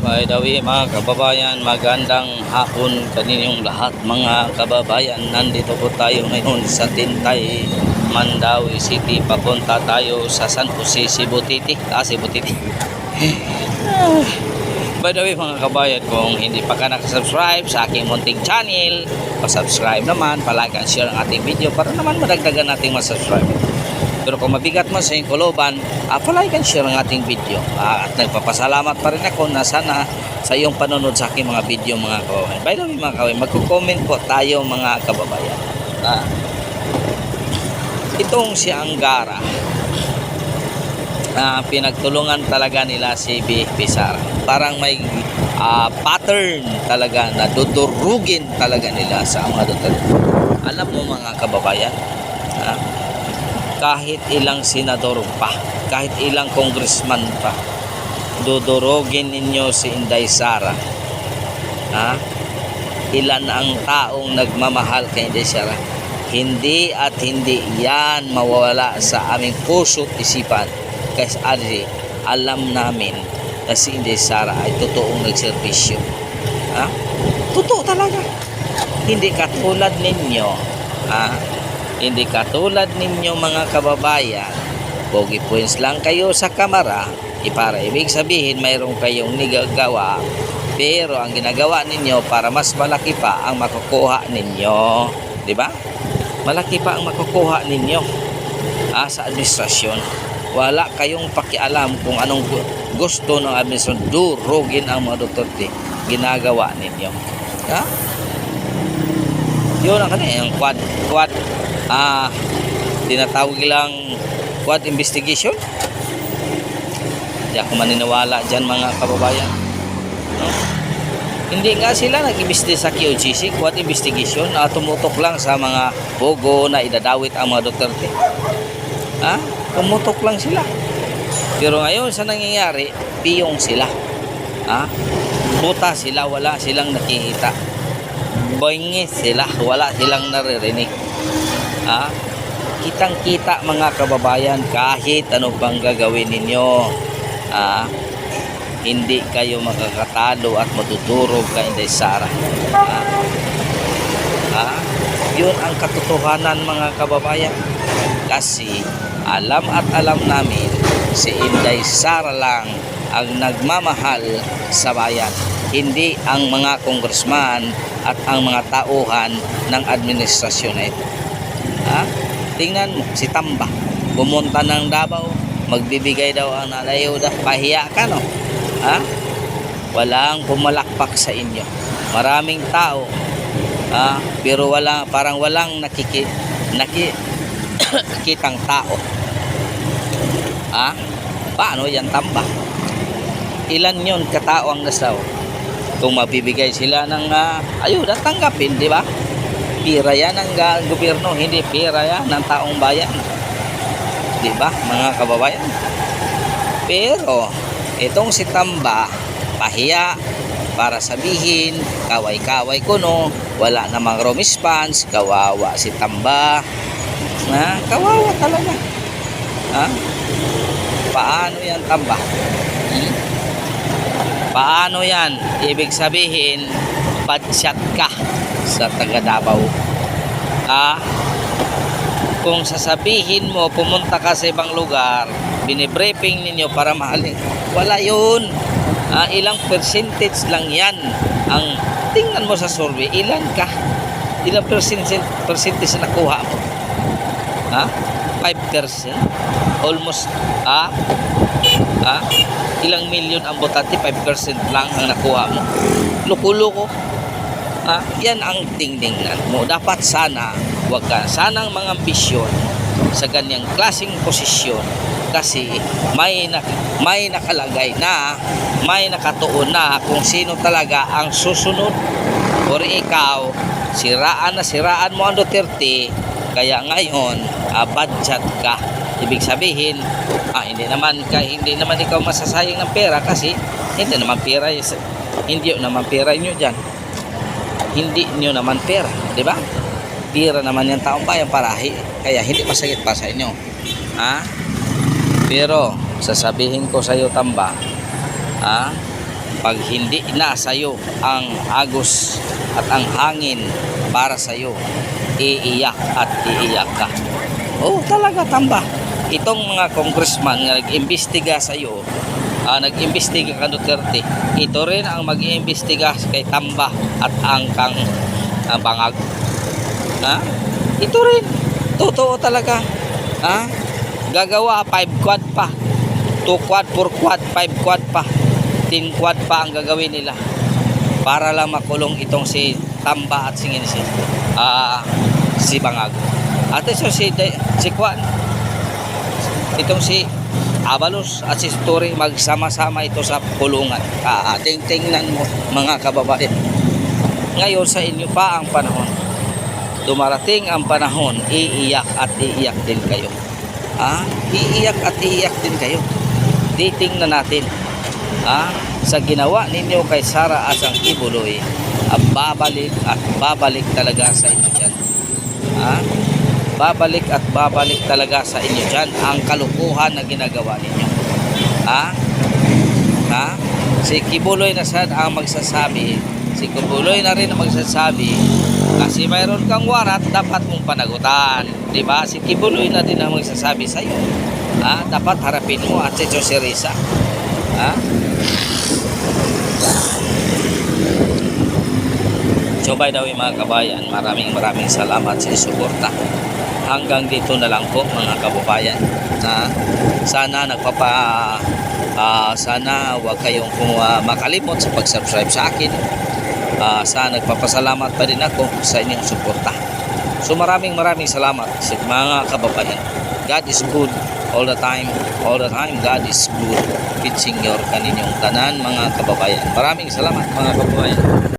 By the way mga kababayan, magandang hapon kaninyong lahat mga kababayan. Nandito po tayo ngayon sa Tintay, Mandawi City. Papunta tayo sa San Jose, Cebu City. Cebu City. By the way mga kababayan, kung hindi pa ka nakasubscribe sa aking munting channel, pasubscribe naman, palike and share ang ating video para naman madagdagan nating masubscribe. Pero kung mabigat mo sa iyong kuluban, palike and share ang ating video. At nagpapasalamat pa rin ako na sana sa iyong panonood sa aking mga video mga kababayan. By the way mga kababayan, magko-comment po tayo mga kababayan. Itong si Angara, pinagtulungan talaga nila si BFP Sara. Parang may pattern talaga na dudurugin talaga nila sa mga Duterte. Alam mo mga kababayan, kahit ilang senador pa, kahit ilang congressman pa, dudurugin ninyo si Inday Sara. Ilan ang taong nagmamahal kay Inday Sara? Hindi at hindi yan mawawala sa aming puso at isipan. Kasi alam namin na si Inday Sara ay totoong nagserbisyo. Totoo talaga. Hindi katulad ninyo. Hindi katulad ninyo mga kababayan, pogi points lang kayo sa kamera, para ibig sabihin mayroon kayong nagagawa, pero ang ginagawa ninyo para mas malaki pa ang makukuha ninyo, di ba? Malaki pa ang makukuha ninyo sa administrasyon. Wala kayong pakialam kung anong gusto ng administrasyon, durugin ang mga Duterte, ginagawa ninyo. Yun ang kanina, yung quad tinatawag lang quad investigation. Hindi ako maniniwala dyan mga kababayan. Hindi nga sila nag-imbestiga sa QGC, quad investigation, tumutok lang sa mga bogo na idadawit ang mga Duterte. Tumutok lang sila. Pero ngayon sa nangyayari, piyong sila. Buta sila, wala silang nakikita. Boingis sila, wala silang naririnig. Kitang kita mga kababayan, kahit ano bang gagawin ninyo, hindi kayo makakatalo at matutulog kay Inday Sara. Yun ang katotohanan mga kababayan. Kasi alam at alam namin si Inday Sara lang ang nagmamahal sa bayan, hindi ang mga congressman at ang mga tauhan ng administrasyon na ito. Tingnan mo si Tamba, pumunta ng Davao, magbibigay daw ang nalayo, pahiya ka no? Walang pumalakpak sa inyo, maraming tao, pero parang walang nakikitang tao. Paano yan Tamba? Ilan yun katao ang nasaw? Kung mabibigay sila ng ayuda, tanggapin, di ba? Pira yan ng gobyerno, hindi pira yan ng taong bayan, di ba mga kababayan? Pero itong si Tamba, pahiya para sabihin kaway-kaway kuno, wala namang response, kawawa si Tamba. Kawawa talaga. Paano yan Tamba? Paano yan? Ibig sabihin badshot ka sa taga Davao. Kung sasabihin mo pumunta ka sa ibang lugar, binibriefing ninyo para mahalin, wala yun. Ilang percentage lang yan. Ang tingnan mo sa survey, ilan ilang percentage na nakuha mo? 5%? Almost ilang milyon ang botante, 5% lang ang nakuha mo. Luko-luko. Yan ang tingnan mo. Dapat sana wag ka sanang mga ambisyon sa ganyang klaseng posisyon, kasi may nakalagay na, may nakatuon na kung sino talaga ang susunod. Or ikaw, siraan mo ang Duterte, kaya ngayon budget ka. Ibig sabihin hindi naman ikaw masasayang ng pera, kasi hindi naman pera nyo dyan. Hindi nyo naman pera, di ba? Pera naman yung taong bayan, kaya hindi masakit pa sa inyo. Pero sasabihin ko sa iyo Tamba, Pag hindi na sa'yo ang agos at ang hangin para sa'yo, iiyak at iiyak ka. Oh, talaga tamba. Itong mga congressman na nag-imbestiga sa'yo, nag-imbestiga ka Duterte, ito rin ang mag-iimbestiga kay Tamba at ang kang bangag. Ha? Ito rin. Totoo talaga. Ha? Gagawa 5 quad pa. 2 quad, 4 quad, 5 quad pa. 10 quad pa ang gagawin nila para lang makulong itong si Tamba at si Bangag. At ito si Kwan, itong si Abalos at si Story, magsama-sama ito sa kulungan. Tingnan mo mga kababayan, ngayon sa inyo pa ang panahon, dumarating ang panahon, iiyak at iiyak din kayo. Iiyak at iiyak din kayo. Titingnan natin sa ginawa ninyo kay Sara Asang Kibuloy, babalik at babalik talaga sa inyo dyan. Babalik at babalik talaga sa inyo dyan ang kalukuhan na ginagawa ninyo. Si Kibuloy na sad ang magsasabi, si Kibuloy na rin ang magsasabi, kasi mayroon kang warat, dapat mong panagutan, diba? Si Kibuloy na din ang magsasabi sa iyo. Dapat harapin mo at si Risa. So by the way mga kabayan, maraming salamat sa suporta. Hanggang dito na lang po mga kababayan. Sana sana huwag kayong makalimot sa pag-subscribe sa akin. Sana nagpapasalamat pa din ako sa inyong suporta. So maraming salamat sa mga kababayan. God is good all the time. All the time God is good. Pitching your kaninyong tanan mga kababayan. Maraming salamat mga kababayan.